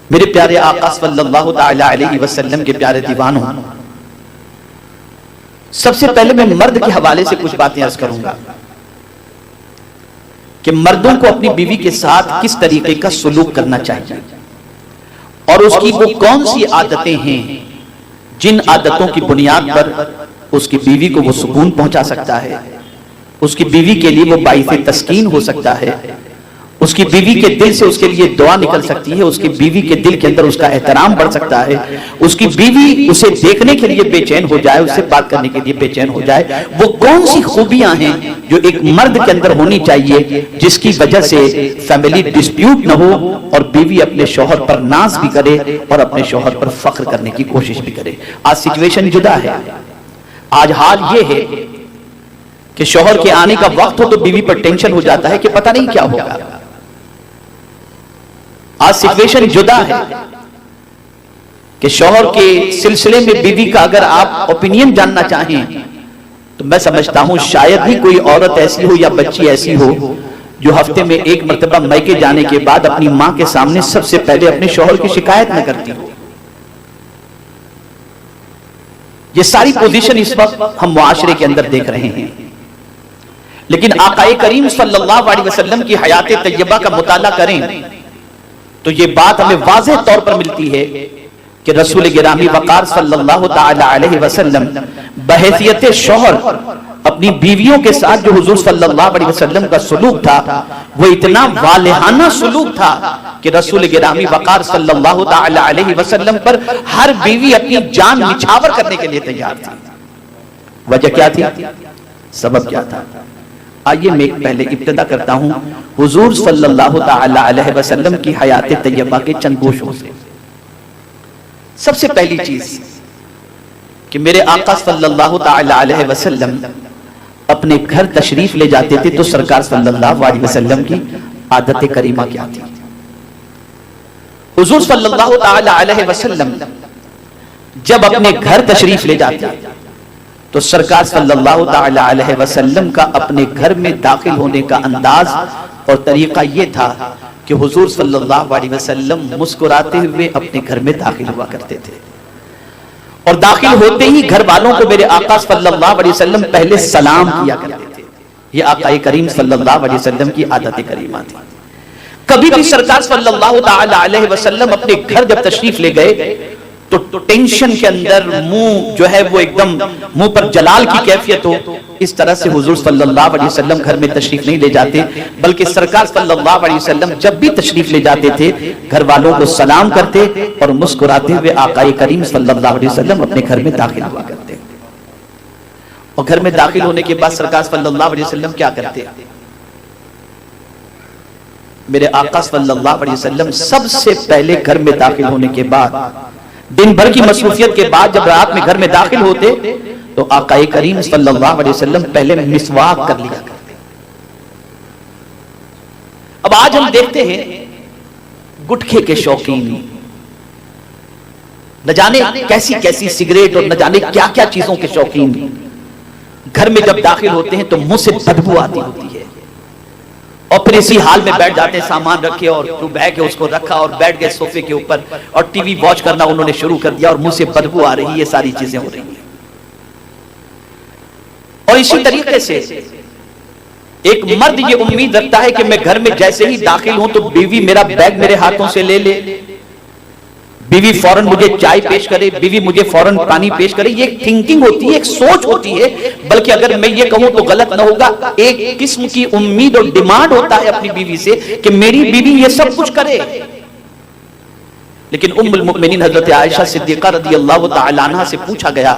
میرے پیارے آقا صلی اللہ تعالی علیہ وسلم کے پیارے دیوانوں، سب سے پہلے میں مرد کے حوالے سے کچھ باتیں عرض کروں گا کہ مردوں کو اپنی بیوی کے ساتھ کس طریقے کا سلوک کرنا چاہیے اور اس کی وہ کون سی عادتیں ہیں جن عادتوں کی بنیاد پر اس کی بیوی کو وہ سکون پہنچا سکتا ہے، اس کی بیوی کے لیے وہ باعث تسکین ہو سکتا ہے، اس کی بیوی کے دل سے اس کے لیے دعا نکل سکتی ہے، اس کی بیوی کے دل کے اندر اس کا احترام بڑھ سکتا ہے، اس کی بیوی اسے دیکھنے کے لیے بے چین ہو جائے، اس سے بات کرنے کے لیے بے چین ہو جائے۔ وہ کون سی خوبیاں ہیں جو ایک مرد کے اندر ہونی چاہیے جس کی وجہ سے فیملی ڈسپیوٹ نہ ہو اور بیوی اپنے شوہر پر ناز بھی کرے اور اپنے شوہر پر فخر کرنے کی کوشش بھی کرے۔ آج سچویشن جدا ہے، آج حال یہ ہے کہ شوہر کے آنے کا وقت ہو تو بیوی پر ٹینشن ہو جاتا ہے کہ پتہ نہیں کیا ہوگا۔ آج سچویشن جدا ہے کہ شوہر کے سلسلے میں بیوی کا اگر آپ اوپینین جاننا چاہیں تو میں سمجھتا ہوں شاید ہی کوئی عورت ایسی ہو یا بچی ایسی ہو جو ہفتے میں ایک مرتبہ میکے جانے کے بعد اپنی ماں کے سامنے سب سے پہلے اپنے شوہر کی شکایت نہ کرتی ہو۔ یہ ساری پوزیشن اس وقت ہم معاشرے کے اندر دیکھ رہے ہیں، لیکن آقا کریم صلی اللہ علیہ وسلم کی حیات طیبہ کا مطالعہ کریں تو یہ بات ہمیں واضح طور پر ملتی ہے کہ رسول گرامی وقار صلی اللہ تعالی علیہ وسلم بحیثیت شوہر اپنی بیویوں کے ساتھ جو حضور صلی اللہ علیہ وسلم کا سلوک تھا وہ اتنا والہانہ سلوک تھا کہ رسول گرامی وقار صلی اللہ تعالی علیہ وسلم پر ہر بیوی اپنی جان نچھاور کرنے کے لیے تیار تھی۔ وجہ کیا تھی؟ سبب کیا تھا؟ آئیے میں پہلے ابتدا کرتا ہوں حضور صلی اللہ تعالی علیہ وسلم کی حیات طیبہ کے چند گوشوں سے۔ سب سے پہلی چیز کہ میرے آقا صلی اللہ تعالی علیہ وسلم اپنے گھر تشریف لے جاتے تھے تو سرکار صلی اللہ علیہ وسلم کی عادت کریمہ کیا تھی؟ حضور صلی اللہ تعالی علیہ وسلم جب اپنے گھر تشریف لے جاتے تو سرکار صلی اللہ تعالی علیہ وسلم کا اپنے گھر میں داخل ہونے کا انداز اور طریقہ یہ تھا کہ حضور صلی اللہ علیہ وسلم مسکراتے ہوئے اپنے گھر میں داخل ہوا کرتے تھے، اور داخل ہوتے ہی گھر والوں کو میرے آقا صلی اللہ علیہ وسلم پہلے سلام کیا کرتے تھے۔ یہ آقا کریم صلی اللہ علیہ وسلم کی عادت کریمہ تھی۔ کبھی بھی سرکار صلی اللہ تعالی علیہ وسلم اپنے گھر جب تشریف لے گئے تو ٹینشن کے اندر منہ جو ہے وہ ایک دم منہ پر جلال کی کیفیت ہو، اس طرح سے حضور صلی اللہ علیہ وسلم گھر میں تشریف نہیں لے جاتے، بلکہ سرکار صلی اللہ علیہ وسلم جب بھی تشریف لے جاتے تھے گھر والوں کو سلام کرتے اور مسکراتے ہوئے آقا کریم صلی اللہ علیہ وسلم اپنے گھر میں داخل ہوا کرتے۔ اور گھر میں داخل ہونے کے بعد سرکار صلی اللہ علیہ وسلم کیا کرتے؟ میرے آقا صلی اللہ علیہ وسلم سب سے پہلے گھر میں داخل ہونے کے بعد دن بھر کی مصروفیت کے بعد جب رات میں گھر میں داخل ہوتے تو آقا کریم صلی اللہ علیہ وسلم پہلے مسواک کر لیا کرتے۔ اب آج ہم دیکھتے ہیں گٹکے کے شوقین، نہ جانے کیسی کیسی سگریٹ اور نہ جانے کیا کیا چیزوں کے شوقین گھر میں جب داخل ہوتے ہیں تو منہ سے بدبو آتی ہوتی ہے، اور پھر اسی حال میں بیٹھ جاتے ہیں، سامان رکھے اور بیگ کے اس کو رکھا اور بیٹھ گئے صوفے کے اوپر اور ٹی وی واچ کرنا انہوں نے شروع کر دیا اور منہ سے بدبو آ رہی ہے، یہ ساری چیزیں ہو رہی ہیں۔ اور اسی طریقے سے ایک مرد یہ امید رکھتا ہے کہ میں گھر میں جیسے ہی داخل ہوں تو بیوی میرا بیگ میرے ہاتھوں سے لے لے، بیوی فوراً مجھے چائے پیش کرے، بیوی مجھے فوراً پانی پیش کرے۔ یہ ایک تھنکنگ ہوتی ہے، ایک سوچ ہوتی ہے، بلکہ اگر میں یہ کہوں تو غلط نہ ہوگا، ایک قسم کی امید اور ڈیمانڈ ہوتا ہے اپنی بیوی سے کہ میری بیوی یہ سب کچھ کرے۔ لیکن ام المؤمنین حضرت عائشہ صدیقہ رضی اللہ تعالی عنہ سے پوچھا گیا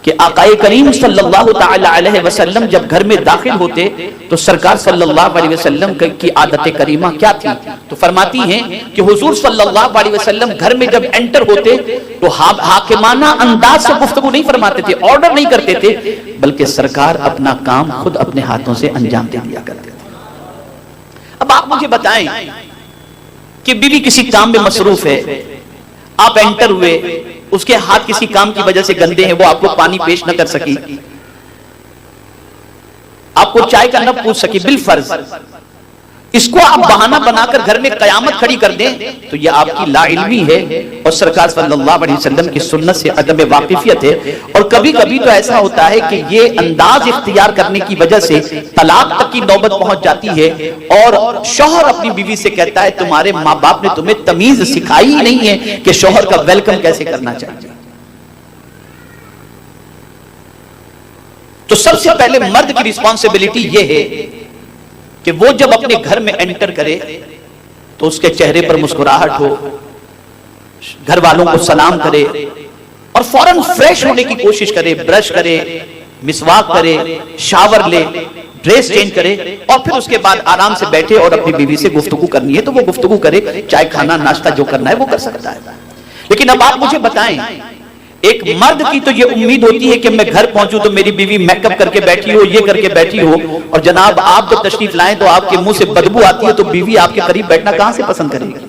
کہ آقا کریم صلی اللہ تعالی علیہ وسلم جب گھر میں داخل ہوتے تو سرکار صلی اللہ علیہ وسلم کی عادت کریمہ کیا تھی؟ تو فرماتی ہیں کہ حضور صلی اللہ علیہ وسلم گھر میں جب انٹر ہوتے تو حاکمانہ انداز سے گفتگو نہیں فرماتے تھے، آرڈر نہیں کرتے تھے، بلکہ سرکار اپنا کام خود اپنے ہاتھوں سے انجام دے دیا کرتے تھے۔ اب آپ مجھے بتائیں کہ بیوی کسی کام میں مصروف ہے، آپ انٹر ہوئے، اس کے ہاتھ کسی کام کی وجہ سے گندے ہیں، وہ آپ کو پانی پیش نہ کر سکی، آپ کو چائے کا نہ پوچھ سکی بالفرض، اس کو آپ بہانہ بنا کر گھر میں قیامت کھڑی کر دیں تو یہ آپ کی لا علمی ہے اور سرکار صلی اللہ علیہ وسلم کی سنت سے عدم واقفیت ہے. اور کبھی کبھی تو ایسا ہوتا ہے کہ یہ انداز اختیار کرنے کی وجہ سے طلاق تک کی نوبت پہنچ جاتی ہے اور شوہر اپنی بیوی سے کہتا ہے تمہارے ماں باپ نے تمہیں تمیز سکھائی ہی نہیں ہے کہ شوہر کا ویلکم کیسے کرنا چاہیے. تو سب سے پہلے مرد کی ریسپانسبلٹی یہ ہے کہ وہ جب اپنے گھر میں انٹر کرے تو اس کے چہرے پر مسکراہٹ ہو، گھر والوں کو سلام کرے اور فوراً فریش ہونے کی کوشش کرے، برش کرے، مسواک کرے، شاور لے، ڈریس چینج کرے اور پھر اس کے بعد آرام سے بیٹھے اور اپنی بیوی سے گفتگو کرنی ہے تو وہ گفتگو کرے، چائے کھانا ناشتہ جو کرنا ہے وہ کر سکتا ہے. لیکن اب آپ مجھے بتائیں، ایک مرد کی تو یہ امید ہوتی ہے کہ میں گھر پہنچوں تو میری بیوی میک اپ کر کے بیٹھی ہو، یہ کر کے بیٹھی ہو، اور جناب آپ جب تشریف لائیں تو آپ کے منہ سے بدبو آتی ہے تو بیوی آپ کے قریب بیٹھنا کہاں سے پسند کرے گی؟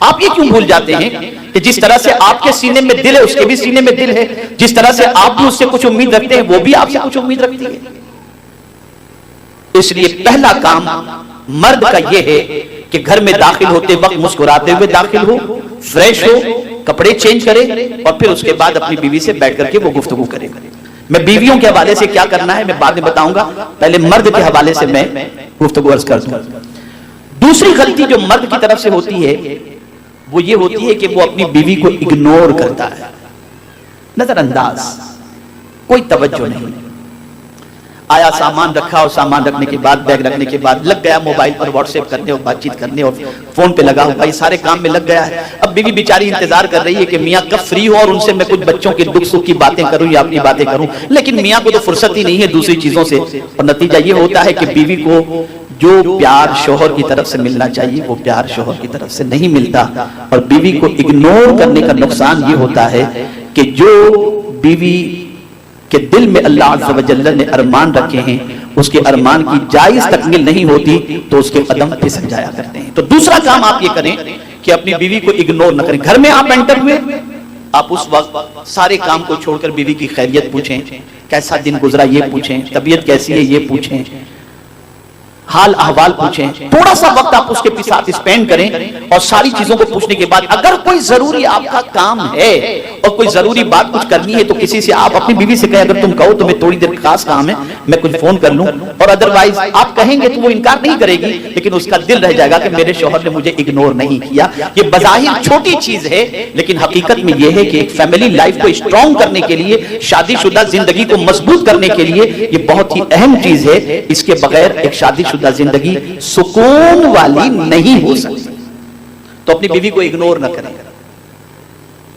آپ یہ کیوں بھول جاتے ہیں کہ جس طرح سے آپ کے سینے میں دل ہے اس کے بھی سینے میں دل ہے، جس طرح سے آپ بھی اس سے کچھ امید رکھتے ہیں وہ بھی آپ سے کچھ امید رکھتی ہے. اس لیے پہلا کام مرد کا یہ ہے کہ گھر میں داخل ہوتے وقت مسکراتے ہوئے داخل ہو، فریش ہو، کپڑے چینج کرے اور پھر اس کے بعد اپنی بیوی سے بیٹھ کر کے وہ گفتگو کرے. میں بیویوں کے حوالے سے کیا کرنا ہے میں بعد میں بتاؤں گا، پہلے مرد کے حوالے سے میں گفتگو عرض کر دوں. دوسری غلطی جو مرد کی طرف سے ہوتی ہے وہ یہ ہوتی ہے کہ وہ اپنی بیوی کو اگنور کرتا ہے، نظر انداز، کوئی توجہ نہیں. آیا سامان رکھا اور سامان رکھنے کے بعد بیگ رکھنے کے بعد لگ گیا موبائل پر واٹس ایپ کرنے اور بات چیت کرنے اور فون پہ لگا ہوا، یہ سارے کام میں لگ گیا ہے. اب بیوی بیچاری انتظار کر رہی ہے کہ میاں کب فری ہو اور ان سے میں کچھ بچوں کے دکھ سکھ کی باتیں کروں یا اپنی باتیں کروں، لیکن میاں کو تو فرصت ہی نہیں ہے دوسری چیزوں سے. اور نتیجہ یہ ہوتا ہے کہ بیوی کو جو پیار شوہر کی طرف سے ملنا چاہیے وہ پیار شوہر کی طرف سے نہیں ملتا. اور بیوی کو اگنور کرنے کا نقصان یہ ہوتا ہے کہ جو بیوی کہ دل میں اللہ عز و جل نے ارمان رکھے ہیں اس کے ارمان کی جائز تکمیل نہیں ہوتی تو اس کے قدم پھسل جایا کرتے ہیں. تو دوسرا کام آپ یہ کریں کہ اپنی بیوی کو اگنور نہ کریں. گھر میں آپ انٹر ہوئے، آپ اس وقت سارے کام کو چھوڑ کر بیوی کی خیریت پوچھیں، کیسا دن گزرا یہ پوچھیں، طبیعت کیسی ہے یہ پوچھیں، حال احوال پوچھیں. تھوڑا سا وقت آپ اس کے ساتھ اسپینڈ کریں اور ساری چیزوں کو پوچھنے کے بعد اگر کوئی ضروری آپ کا کام ہے اور کوئی ضروری بات کچھ کرنی ہے تو کسی سے آپ اپنی بیوی سے کہیں اگر تم کہو تو میں تھوڑی دیر خاص کام ہے میں کچھ فون کر لوں، اور ادروائز آپ کہیں گے تو وہ انکار نہیں کرے گی لیکن اس کا دل رہ جائے گا کہ میرے شوہر نے مجھے اگنور نہیں کیا. یہ بظاہر چھوٹی چیز ہے لیکن حقیقت میں یہ ہے کہ ایک فیملی لائف کو اسٹرانگ کرنے کے لیے، شادی شدہ زندگی کو مضبوط کرنے کے لیے یہ بہت ہی اہم چیز ہے. اس کے بغیر ایک شادی شدہ زندگی سکون والی نہیں ہو سکتی. تو اپنی بیوی کو اگنور نہ کریں،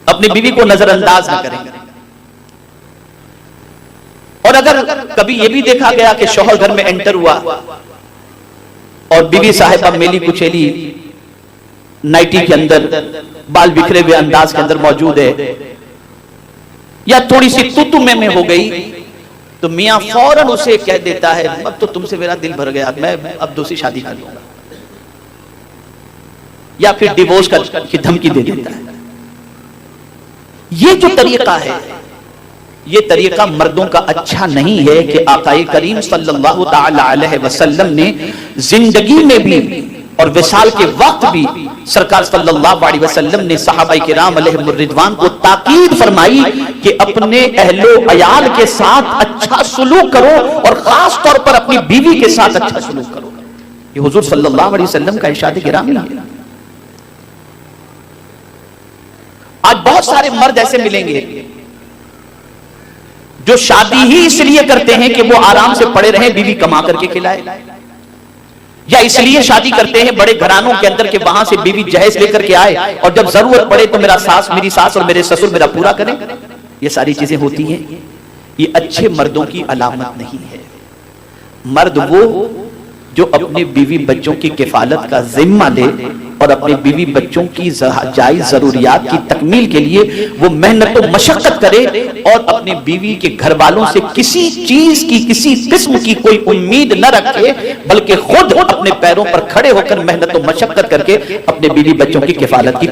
اپنی بیوی کو نظر انداز نہ کریں. اور اگر کبھی یہ بھی دیکھا گیا کہ شوہر گھر میں انٹر ہوا اور بیوی صاحبہ میلی کچیلی نائٹی کے اندر بال بکھرے ہوئے انداز کے اندر موجود ہے یا تھوڑی سی تو میں ہو گئی تو میاں فوراً اسے کہہ دیتا ہے اب تو تم سے میرا دل بھر گیا، میں اب دوسری شادی کر لوں گا، یا پھر ڈیورس کی دھمکی دے دیتا ہے. یہ جو طریقہ ہے یہ طریقہ مردوں کا اچھا نہیں ہے کہ آقا کریم صلی اللہ تعالی علیہ وسلم نے زندگی میں بھی اور وصال کے وقت بھی سرکار صلی اللہ علیہ وسلم نے صحابہ کرام علیہم الرضوان کو تاکید فرمائی کہ اپنے اہل و عیال کے ساتھ اچھا سلوک کرو اور خاص طور پر اپنی بیوی کے ساتھ اچھا سلوک کرو. یہ حضور صلی اللہ علیہ وسلم کا ارشاد گرامی ہے. آج بہت سارے مرد ایسے ملیں گے جو شادی ہی اس لیے کرتے ہیں کہ وہ آرام سے پڑے رہیں، بیوی کما کر کے کھلائے، یا اس لیے شادی کرتے ہیں بڑے گھرانوں کے اندر کہ وہاں سے بیوی جہیز لے کر کے آئے اور جب ضرورت پڑے تو میری ساس اور میرے سسر میرا پورا کریں. یہ ساری چیزیں ہوتی ہیں، یہ اچھے مردوں کی علامت نہیں ہے. مرد وہ جو اپنے بیوی بچوں کی کفالت کا ذمہ لے اور اپنے بیوی بچوں کی جائز ضروریات کی تکمیل کے لیے وہ محنت و مشقت کرے اور اپنی بیوی کے گھر والوں سے کسی چیز کی کسی قسم کی کوئی امید نہ رکھے بلکہ خود اپنے پیروں پر کھڑے ہو کر محنت و مشقت کر کے اپنے بیوی بچوں کی کفالت کی